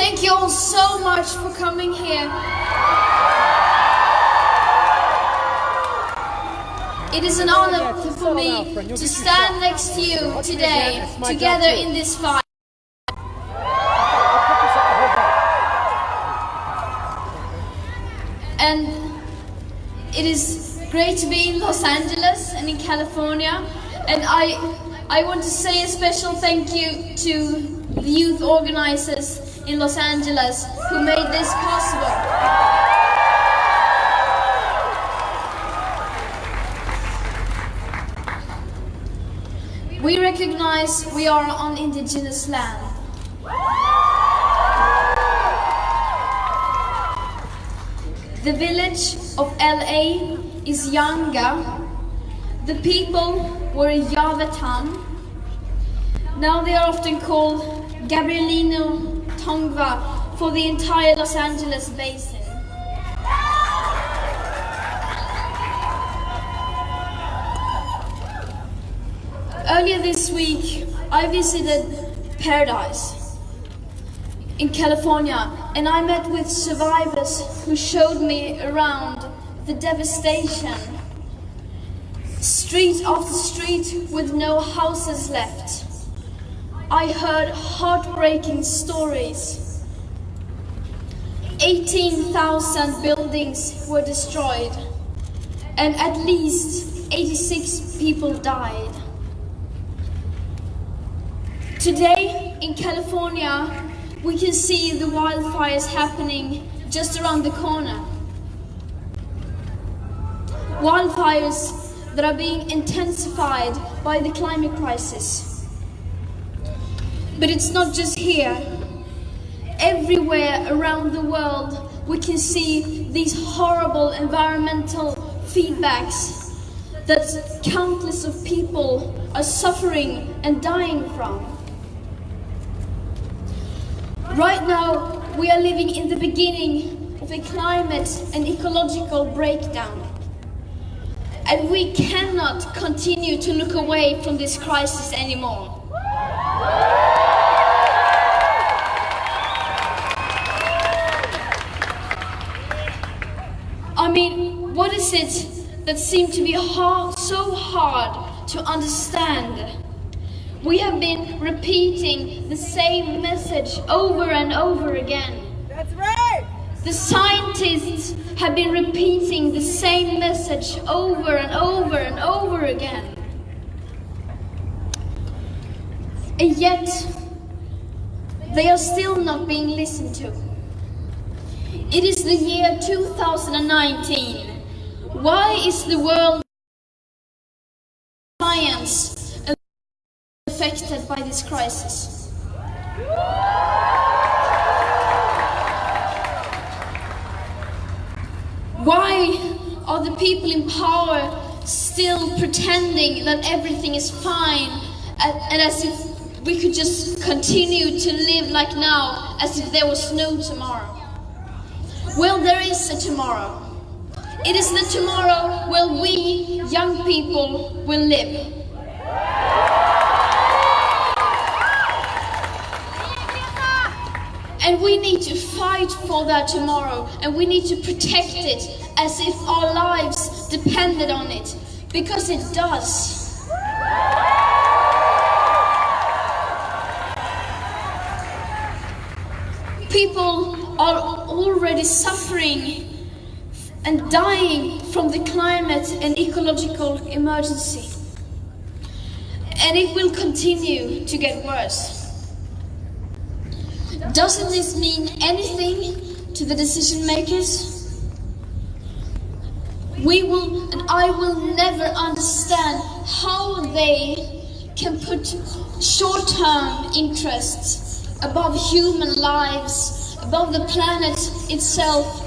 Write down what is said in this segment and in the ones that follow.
Thank you all so much for coming here. It is an honor for me to stand next to you today, together in this fight. And it is great to be in Los Angeles and in California. And I want to say a special thank you to the youth organizers in Los Angeles who made this possible. We recognize we are on indigenous land. The village of LA is Yanga. The people were Yavatan. Now they are often called Gabrielino Tongva for the entire Los Angeles basin. Earlier this week, I visited Paradise in California, and I met with survivors who showed me around the devastation. Street after street with no houses left. I heard heartbreaking stories. 18,000 buildings were destroyed, and at least 86 people died. Today in California, we can see the wildfires happening just around the corner. Wildfires that are being intensified by the climate crisis. But it's not just here. Everywhere around the world, we can see these horrible environmental feedbacks that countless of people are suffering and dying from. Right now, we are living in the beginning of a climate and ecological breakdown. And we cannot continue to look away from this crisis anymore. I mean, what is it that seems to be so hard to understand? We have been repeating the same message over and over again. That's right! The scientists have been repeating the same message over and over and over again. And yet, they are still not being listened to. It is the year 2019. Why is the world science affected by this crisis? Why are the people in power still pretending that everything is fine and as if we could just continue to live like now, as if there was no tomorrow? Well, there is a tomorrow. It is the tomorrow where we, young people, will live. And we need to fight for that tomorrow, and we need to protect it as if our lives depended on it, because it does. People are already suffering and dying from the climate and ecological emergency. And it will continue to get worse. Doesn't this mean anything to the decision makers? We will, and I will never understand how they can put short-term interests above human lives, above the planet itself,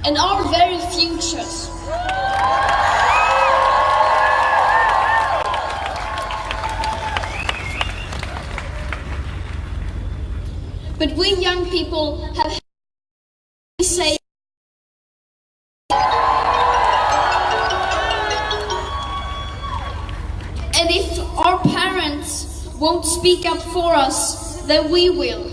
and our very futures. But we young people have to say, and if our parents won't speak up for us, then we will.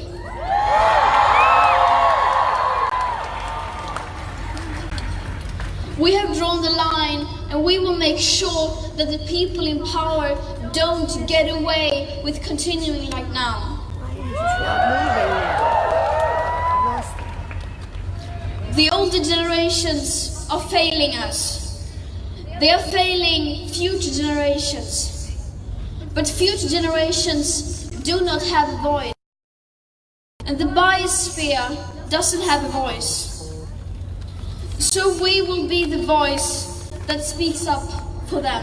We have drawn the line, and we will make sure that the people in power don't get away with continuing like now. The older generations are failing us. They are failing future generations. But future generations do not have a voice. And the biosphere doesn't have a voice. So we will be the voice that speaks up for them.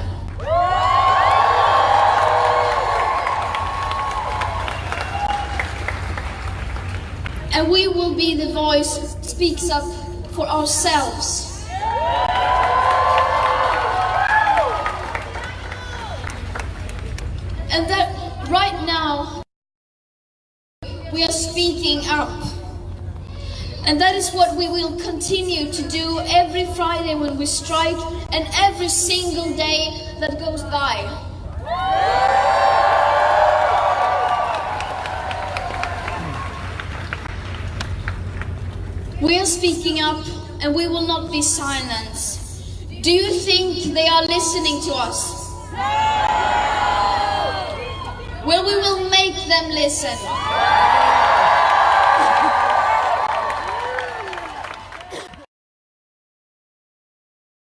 And we will be the voice that speaks up for ourselves. And that right now we are speaking up. And that is what we will continue to do every Friday when we strike, and every single day that goes by. We are speaking up, and we will not be silenced. Do you think they are listening to us? Well, we will make them listen.